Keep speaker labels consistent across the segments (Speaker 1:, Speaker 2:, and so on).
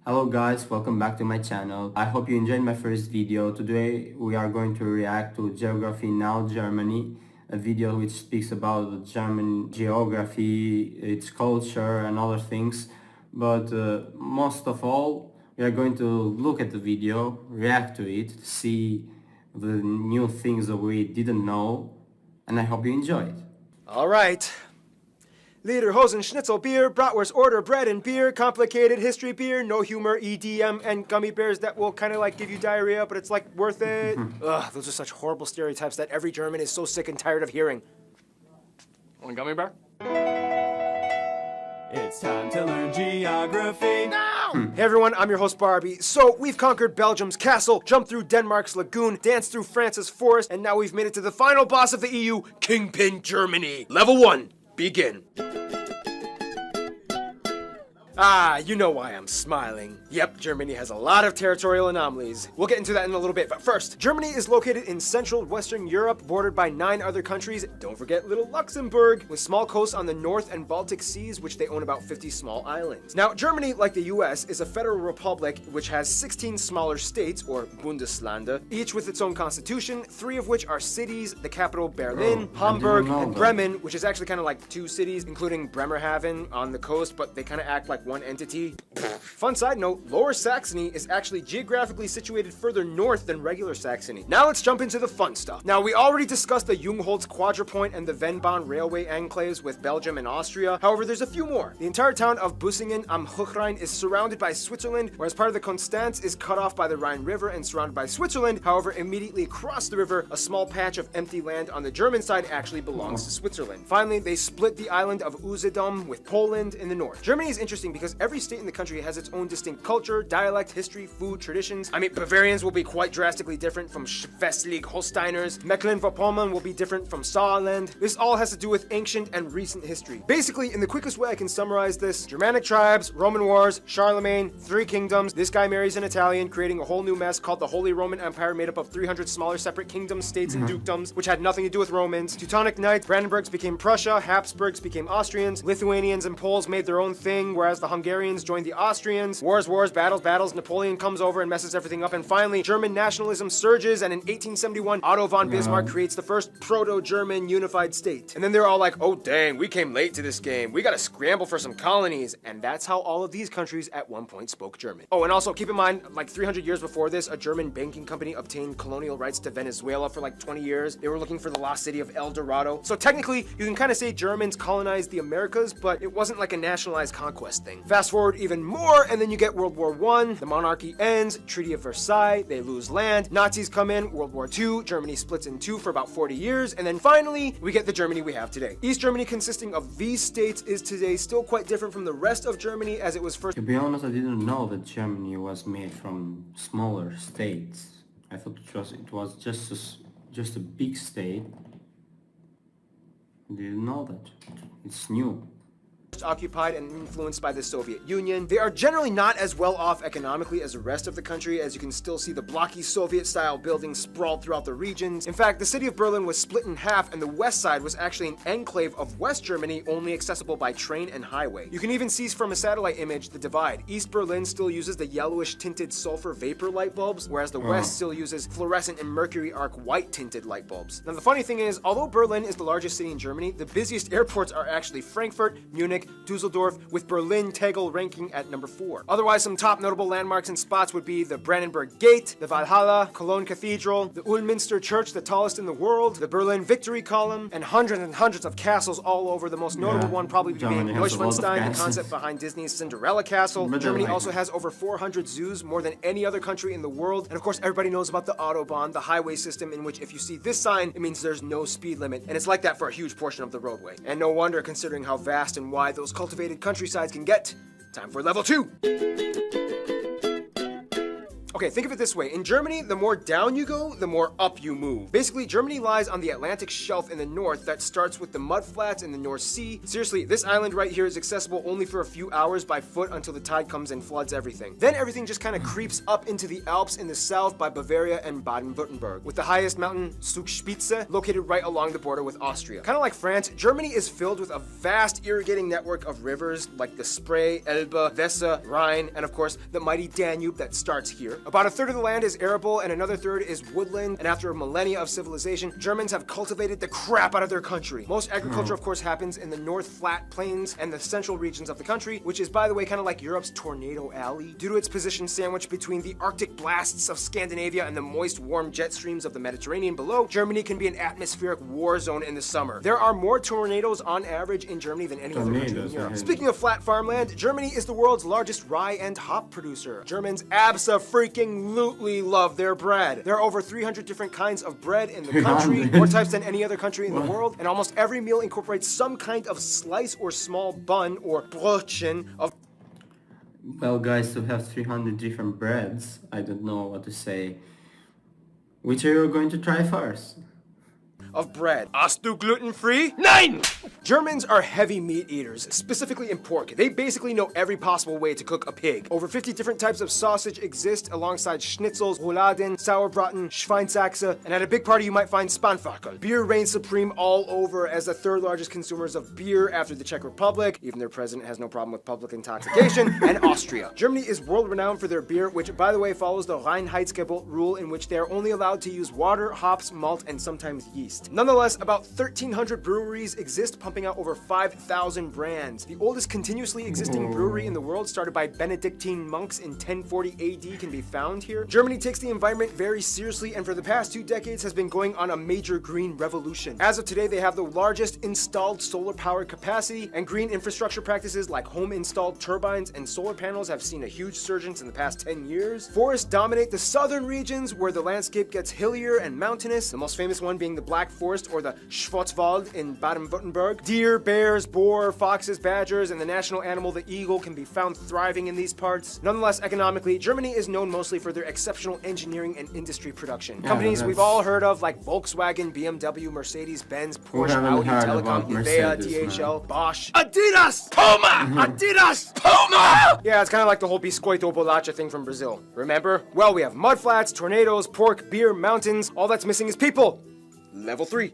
Speaker 1: Hello guys, welcome back to my channel. I hope you enjoyed my first video. Today we are going to react to Geography Now Germany, a video which speaks about the German geography, its culture and other things. But most of all, we are going to look at the video, react to it, see the new things that we didn't know, and I hope you enjoy it.
Speaker 2: All right. Lederhosen, Schnitzel beer, Bratwurst order, bread and beer, complicated history beer, no humor, EDM, and gummy bears that will kind of like give you diarrhea, but it's like worth it. Ugh, those are such horrible stereotypes that every German is so sick and tired of hearing. One gummy bear?
Speaker 3: It's time to learn geography.
Speaker 2: Hey everyone, I'm your host Barbie. So we've conquered Belgium's castle, jumped through Denmark's lagoon, danced through France's forest, and now we've made it to the final boss of the EU, Kingpin Germany. Level 1, begin. Ah, you know why I'm smiling. Yep, Germany has a lot of territorial anomalies. We'll get into that in a little bit, but first, Germany is located in central Western Europe, bordered by 9 other countries. Don't forget little Luxembourg, with small coasts on the North and Baltic Seas, which they own about 50 small islands. Now, Germany, like the US, is a federal republic which has 16 smaller states, or Bundeslande, each with its own constitution, 3 of which are cities, the capital Berlin, Hamburg, and Bremen, which is actually kind of like 2 cities, including Bremerhaven on the coast, but they kind of act like one entity. Fun side note, Lower Saxony is actually geographically situated further north than regular Saxony. Now let's jump into the fun stuff. Now we already discussed the Jungholz Quadrupoint and the Vennbahn railway enclaves with Belgium and Austria. However, there's a few more. The entire town of Bussingen am Hochrhein is surrounded by Switzerland, whereas part of the Konstanz is cut off by the Rhine River and surrounded by Switzerland. However, immediately across the river, a small patch of empty land on the German side actually belongs to Switzerland. Finally, they split the island of Usedom with Poland in the north. Germany is interesting because every state in the country has its own distinct culture, dialect, history, food, traditions. I mean, Bavarians will be quite drastically different from Schleswig-Holsteiners. Mecklenburg-Vorpommern will be different from Saarland. This all has to do with ancient and recent history. Basically, in the quickest way I can summarize this, Germanic tribes, Roman wars, Charlemagne, 3 kingdoms, this guy marries an Italian, creating a whole new mess called the Holy Roman Empire made up of 300 smaller separate kingdoms, states, and dukedoms, which had nothing to do with Romans. Teutonic Knights, Brandenburgs became Prussia, Habsburgs became Austrians, Lithuanians and Poles made their own thing, whereas the Hungarians joined the Austrians. Wars, battles, Napoleon comes over and messes everything up, and finally, German nationalism surges, and in 1871, Otto von Bismarck creates the first proto-German unified state. And then they're all like, oh dang, we came late to this game. We gotta scramble for some colonies. And that's how all of these countries at one point spoke German. Oh, and also keep in mind, like 300 years before this, a German banking company obtained colonial rights to Venezuela for like 20 years. They were looking for the lost city of El Dorado. So technically, you can kind of say Germans colonized the Americas, but it wasn't like a nationalized conquest thing. Fast forward even more, and then you get World War I, the monarchy ends, Treaty of Versailles, they lose land, Nazis come in, World War II, Germany splits in 2 for about 40 years, and then finally, we get the Germany we have today. East Germany, consisting of these states, is today still quite different from the rest of Germany as it was first.
Speaker 1: To be honest, I didn't know that Germany was made from smaller states. I thought it was just a big state. I didn't know that. It's new.
Speaker 2: Occupied and influenced by the Soviet Union. They are generally not as well off economically as the rest of the country, as you can still see the blocky Soviet-style buildings sprawled throughout the regions. In fact, the city of Berlin was split in half, and the west side was actually an enclave of West Germany, only accessible by train and highway. You can even see from a satellite image the divide. East Berlin still uses the yellowish tinted sulfur vapor light bulbs, whereas the west still uses fluorescent and mercury arc white tinted light bulbs. Now the funny thing is, although Berlin is the largest city in Germany, the busiest airports are actually Frankfurt, Munich, Dusseldorf, with Berlin Tegel ranking at number 4. Otherwise, some top notable landmarks and spots would be the Brandenburg Gate, the Valhalla, Cologne Cathedral, the Ulminster Church, the tallest in the world, the Berlin Victory Column, and hundreds of castles all over. The most notable one probably being Neuschwanstein, the concept behind Disney's Cinderella Castle. Germany also has over 400 zoos, more than any other country in the world. And of course, everybody knows about the Autobahn, the highway system in which if you see this sign, it means there's no speed limit. And it's like that for a huge portion of the roadway. And no wonder, considering how vast and wide those cultivated countrysides can get. Time for level 2. Okay, think of it this way. In Germany, the more down you go, the more up you move. Basically, Germany lies on the Atlantic shelf in the north that starts with the mudflats in the North Sea. Seriously, this island right here is accessible only for a few hours by foot until the tide comes and floods everything. Then everything just kind of creeps up into the Alps in the south by Bavaria and Baden-Württemberg, with the highest mountain, Zugspitze, located right along the border with Austria. Kind of like France, Germany is filled with a vast irrigating network of rivers like the Spree, Elbe, Weser, Rhine, and of course, the mighty Danube that starts here. About a third of the land is arable and another third is woodland, and after millennia of civilization, Germans have cultivated the crap out of their country. Most agriculture, of course, happens in the North Flat Plains and the central regions of the country, which is, by the way, kind of like Europe's Tornado Alley. Due to its position sandwiched between the Arctic blasts of Scandinavia and the moist, warm jet streams of the Mediterranean below, Germany can be an atmospheric war zone in the summer. There are more tornadoes on average in Germany than any other country in Europe. Speaking of flat farmland, Germany is the world's largest rye and hop producer. Germans abso-freaking-lutely love their bread. There are over 300 different kinds of bread in the country, more types than any other country in the world, and almost every meal incorporates some kind of slice or small bun or brötchen of.
Speaker 1: Well, guys, to have 300 different breads, I don't know what to say. Which are you going to try first?
Speaker 2: Of bread. Hast du gluten-free? Nein! Germans are heavy meat eaters, specifically in pork. They basically know every possible way to cook a pig. Over 50 different types of sausage exist alongside schnitzels, rouladen, sauerbraten, Schweinsachse, and at a big party you might find Spanferkel. Beer reigns supreme all over as the third largest consumers of beer after the Czech Republic, even their president has no problem with public intoxication, and Austria. Germany is world-renowned for their beer, which by the way follows the Reinheitsgebot rule in which they are only allowed to use water, hops, malt, and sometimes yeast. Nonetheless, about 1,300 breweries exist, pumping out over 5,000 brands. The oldest continuously existing brewery in the world, started by Benedictine monks in 1040 AD, can be found here. Germany takes the environment very seriously and for the past 2 decades has been going on a major green revolution. As of today, they have the largest installed solar power capacity, and green infrastructure practices like home-installed turbines and solar panels have seen a huge surge in the past 10 years. Forests dominate the southern regions where the landscape gets hillier and mountainous, the most famous one being the Black Forest or the Schwarzwald in Baden-Württemberg. Deer, bears, boar, foxes, badgers, and the national animal, the eagle, can be found thriving in these parts. Nonetheless, economically, Germany is known mostly for their exceptional engineering and industry production. Companies we've all heard of like Volkswagen, BMW, Mercedes-Benz, Porsche, Audi, Telecom, Nivea, DHL, Bosch, Adidas, Puma, Adidas, Puma! Yeah, it's kind of like the whole Biscoito Bolacha thing from Brazil. Remember? Well, we have mudflats, tornadoes, pork, beer, mountains. All that's missing is people. Level 3.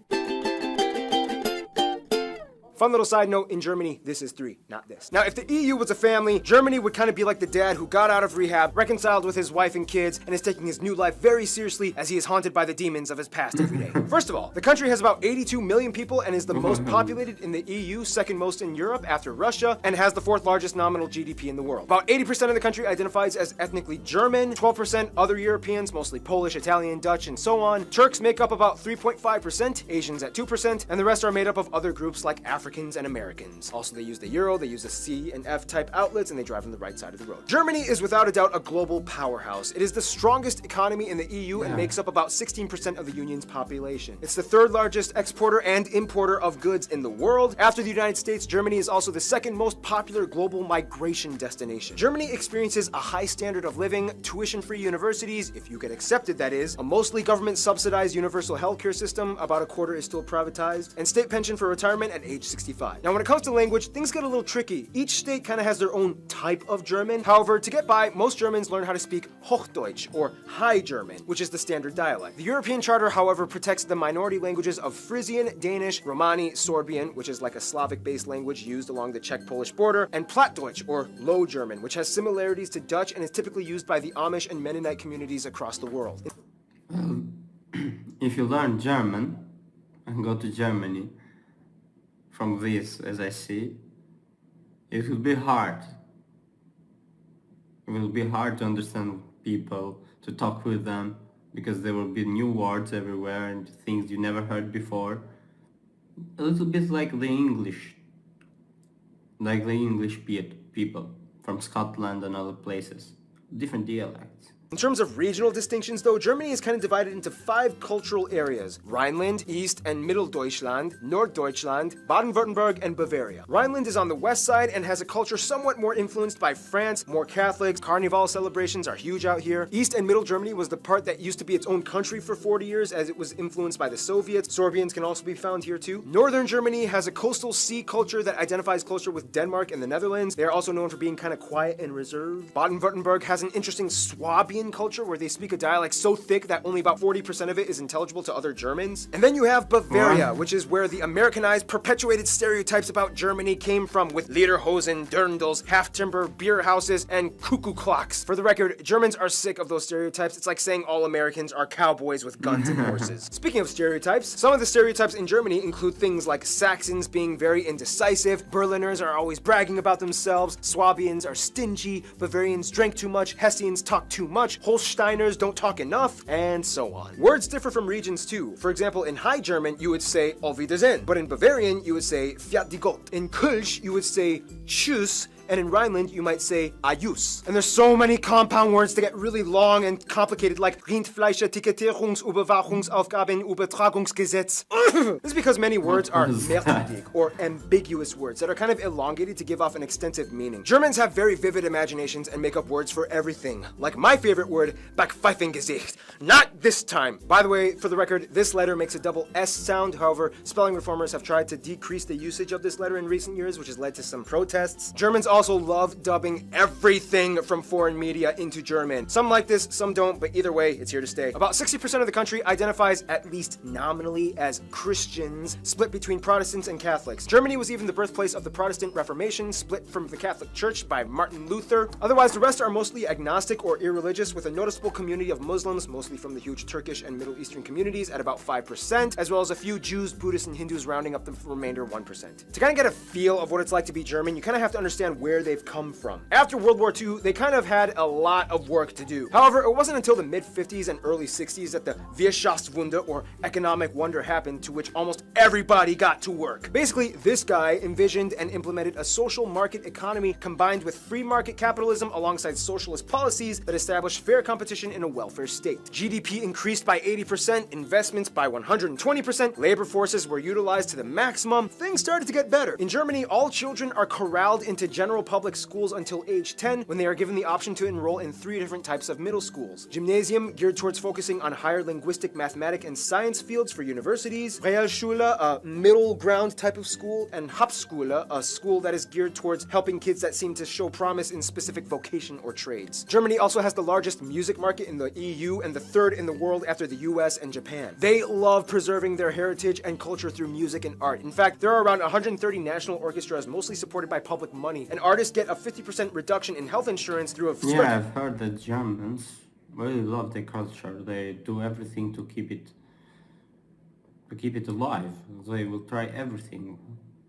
Speaker 2: Fun little side note, in Germany, this is 3, not this. Now, if the EU was a family, Germany would kind of be like the dad who got out of rehab, reconciled with his wife and kids, and is taking his new life very seriously as he is haunted by the demons of his past every day. First of all, the country has about 82 million people and is the most populated in the EU, second most in Europe after Russia, and has the 4th largest nominal GDP in the world. About 80% of the country identifies as ethnically German, 12% other Europeans, mostly Polish, Italian, Dutch, and so on. Turks make up about 3.5%, Asians at 2%, and the rest are made up of other groups like Africans and Americans. Also, they use the euro, they use the C and F type outlets, and they drive on the right side of the road. Germany is without a doubt a global powerhouse. It is the strongest economy in the EU and makes up about 16% of the union's population. It's the 3rd largest exporter and importer of goods in the world. After the United States, Germany is also the 2nd most popular global migration destination. Germany experiences a high standard of living, tuition-free universities, if you get accepted that is, a mostly government-subsidized universal healthcare system, about a quarter is still privatized, and state pension for retirement at age 65. Now, when it comes to language, things get a little tricky. Each state kind of has their own type of German. However, to get by, most Germans learn how to speak Hochdeutsch, or High German, which is the standard dialect. The European Charter, however, protects the minority languages of Frisian, Danish, Romani, Sorbian, which is like a Slavic-based language used along the Czech-Polish border, and Plattdeutsch, or Low German, which has similarities to Dutch and is typically used by the Amish and Mennonite communities across the world.
Speaker 1: If you learn German and go to Germany, from this, as I see, it will be hard. It will be hard to understand people, to talk with them, because there will be new words everywhere and things you never heard before. A little bit like the English people from Scotland and other places. Different dialects.
Speaker 2: In terms of regional distinctions though, Germany is kind of divided into 5 cultural areas: Rhineland, East and Middle Deutschland, Norddeutschland, Baden-Württemberg, and Bavaria. Rhineland is on the west side and has a culture somewhat more influenced by France, more Catholics, Carnival celebrations are huge out here. East and Middle Germany was the part that used to be its own country for 40 years as it was influenced by the Soviets. Sorbians can also be found here too. Northern Germany has a coastal sea culture that identifies closer with Denmark and the Netherlands. They are also known for being kind of quiet and reserved. Baden-Württemberg has an interesting Swabian culture where they speak a dialect so thick that only about 40% of it is intelligible to other Germans. And then you have Bavaria, which is where the Americanized, perpetuated stereotypes about Germany came from, with lederhosen, dirndls, half-timber, beer houses, and cuckoo clocks. For the record, Germans are sick of those stereotypes. It's like saying all Americans are cowboys with guns and horses. Speaking of stereotypes, some of the stereotypes in Germany include things like Saxons being very indecisive, Berliners are always bragging about themselves, Swabians are stingy, Bavarians drank too much, Hessians talk too much, Holsteiners don't talk enough, and so on. Words differ from regions too. For example, in High German, you would say Auf Wiedersehen, but in Bavarian, you would say Fiat die Gott. In Kölsch, you would say Tschüss, and in Rhineland, you might say Ajus. And there's so many compound words that get really long and complicated, like Rindfleisch, Tickettierungsüberwachungsaufgaben, Übertragungsgesetz. This is because many words are merkwürdig, or ambiguous words, that are kind of elongated to give off an extensive meaning. Germans have very vivid imaginations and make up words for everything. Like my favorite word, Backpfeifengesicht. Not this time. By the way, for the record, this letter makes a double S sound. However, spelling reformers have tried to decrease the usage of this letter in recent years, which has led to some protests. Germans also love dubbing everything from foreign media into German. Some like this, some don't, but either way, it's here to stay. About 60% of the country identifies, at least nominally, as Christians, split between Protestants and Catholics. Germany was even the birthplace of the Protestant Reformation, split from the Catholic Church by Martin Luther. Otherwise, the rest are mostly agnostic or irreligious, with a noticeable community of Muslims, mostly from the huge Turkish and Middle Eastern communities, at about 5%, as well as a few Jews, Buddhists, and Hindus rounding up the remainder 1%. To kind of get a feel of what it's like to be German, you kind of have to understand where they've come from. After World War II, they kind of had a lot of work to do. However, it wasn't until the mid-50s and early 60s that the Wirtschaftswunder, or economic wonder, happened, to which almost everybody got to work. Basically, this guy envisioned and implemented a social market economy combined with free market capitalism alongside socialist policies that established fair competition in a welfare state. GDP increased by 80%, investments by 120%, labor forces were utilized to the maximum. Things started to get better. In Germany, all children are corralled into general public schools until age 10, when they are given the option to enroll in 3 different types of middle schools. Gymnasium, geared towards focusing on higher linguistic, mathematic, and science fields for universities. Realschule, a middle ground type of school. And Hauptschule, a school that is geared towards helping kids that seem to show promise in specific vocation or trades. Germany also has the largest music market in the EU and the 3rd in the world after the US and Japan. They love preserving their heritage and culture through music and art. In fact, there are around 130 national orchestras, mostly supported by public money, and artists get a 50% reduction in health insurance through a
Speaker 1: Yeah, I've heard that Germans really love their culture. They do everything to keep it alive. They will try everything.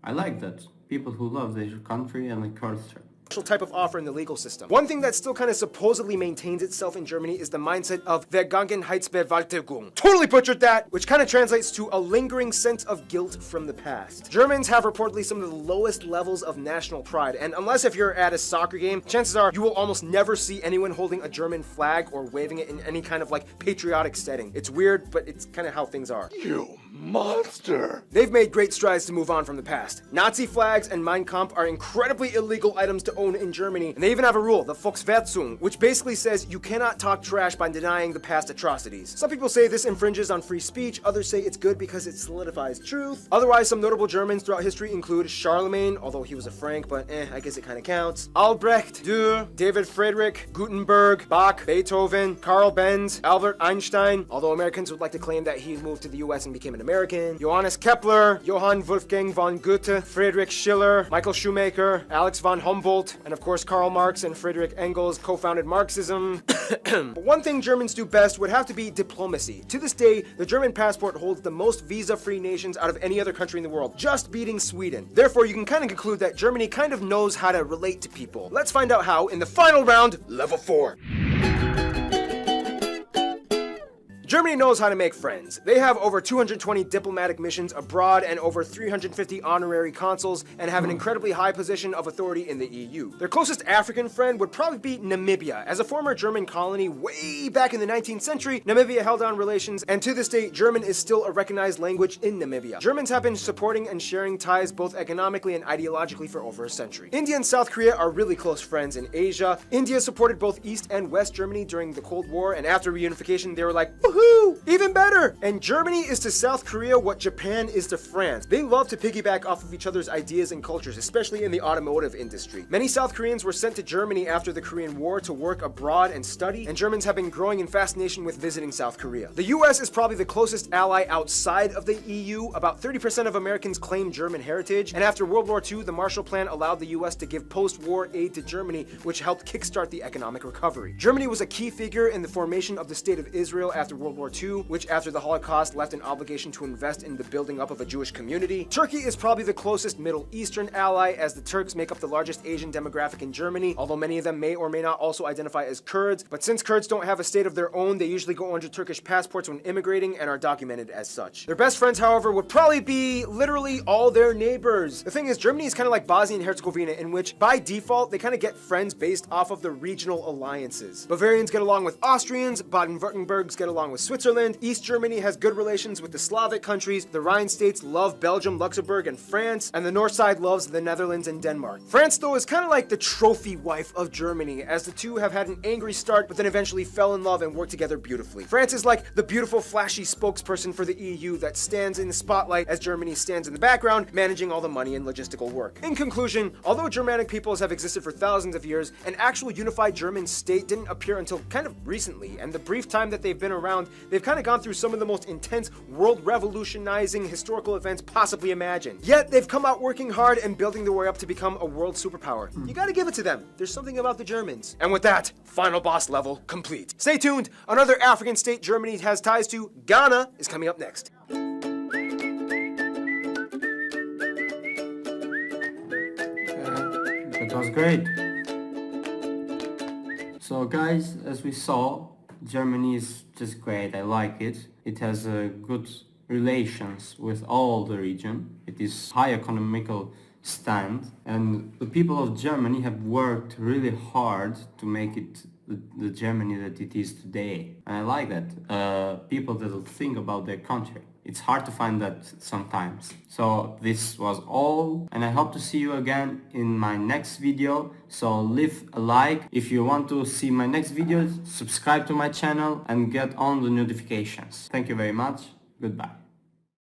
Speaker 1: I like that. People who love their country and their culture.
Speaker 2: Type of offer in the legal system. One thing that still kind of supposedly maintains itself in Germany is the mindset of Vergangenheitsbewältigung. Totally butchered that, which kind of translates to a lingering sense of guilt from the past. Germans have reportedly some of the lowest levels of national pride, and unless if you're at a soccer game, chances are you will almost never see anyone holding a German flag or waving it in any kind of like patriotic setting. It's weird, but it's kind of how things are.
Speaker 4: You monster!
Speaker 2: They've made great strides to move on from the past. Nazi flags and Mein Kampf are incredibly illegal items to own in Germany, and they even have a rule, the Volksverhetzung, which basically says you cannot talk trash by denying the past atrocities. Some people say this infringes on free speech, others say it's good because it solidifies truth. Otherwise, some notable Germans throughout history include Charlemagne, although he was a Frank, but I guess it kind of counts. Albrecht, Dürer, David Friedrich, Gutenberg, Bach, Beethoven, Karl Benz, Albert Einstein, although Americans would like to claim that he moved to the US and became an American. Johannes Kepler, Johann Wolfgang von Goethe, Friedrich Schiller, Michael Schumacher, Alex von Humboldt, and of course Karl Marx and Friedrich Engels co-founded Marxism. But one thing Germans do best would have to be diplomacy. To this day, the German passport holds the most visa-free nations out of any other country in the world, just beating Sweden. Therefore, you can kind of conclude that Germany kind of knows how to relate to people. Let's find out how in the final round, level 4. Germany knows how to make friends. They have over 220 diplomatic missions abroad and over 350 honorary consuls and have an incredibly high position of authority in the EU. Their closest African friend would probably be Namibia. As a former German colony way back in the 19th century, Namibia held on relations, and to this day, German is still a recognized language in Namibia. Germans have been supporting and sharing ties both economically and ideologically for over a century. India and South Korea are really close friends in Asia. India supported both East and West Germany during the Cold War, and after reunification, they were like, woohoo, even better! And Germany is to South Korea what Japan is to France. They love to piggyback off of each other's ideas and cultures, especially in the automotive industry. Many South Koreans were sent to Germany after the Korean War to work abroad and study, and Germans have been growing in fascination with visiting South Korea. The US is probably the closest ally outside of the EU. About 30% of Americans claim German heritage, and after World War II, the Marshall Plan allowed the US to give post-war aid to Germany, which helped kickstart the economic recovery. Germany was a key figure in the formation of the State of Israel after World War II, which after the Holocaust left an obligation to invest in the building up of a Jewish community. Turkey is probably the closest Middle Eastern ally, as the Turks make up the largest Asian demographic in Germany, although many of them may or may not also identify as Kurds. But since Kurds don't have a state of their own, they usually go under Turkish passports when immigrating and are documented as such. Their best friends, however, would probably be literally all their neighbors. The thing is, Germany is kind of like Bosnia and Herzegovina, in which by default they kind of get friends based off of the regional alliances. Bavarians get along with Austrians, Baden-Württembergs get along with Switzerland, East Germany has good relations with the Slavic countries, the Rhine states love Belgium, Luxembourg, and France, and the north side loves the Netherlands and Denmark. France, though, is kind of like the trophy wife of Germany, as the two have had an angry start but then eventually fell in love and worked together beautifully. France is like the beautiful, flashy spokesperson for the EU that stands in the spotlight as Germany stands in the background, managing all the money and logistical work. In conclusion, although Germanic peoples have existed for thousands of years, an actual unified German state didn't appear until kind of recently, and the brief time that they've been around, they've kind of gone through some of the most intense, world-revolutionizing historical events possibly imagined. Yet, they've come out working hard and building their way up to become a world superpower. You gotta give it to them. There's something about the Germans. And with that, final boss level complete. Stay tuned. Another African state Germany has ties to, Ghana, is coming up next.
Speaker 1: That was great. So guys, as we saw, Germany is just great. I like it. It has good relations with all the region. It is high economical stand, and the people of Germany have worked really hard to make it the Germany that it is today. And I like that. People that will think about their country. It's hard to find that sometimes. So this was all, and I hope to see you again in my next video. So leave a like. If you want to see my next video, subscribe to my channel and get on the notifications. Thank you very much. Goodbye.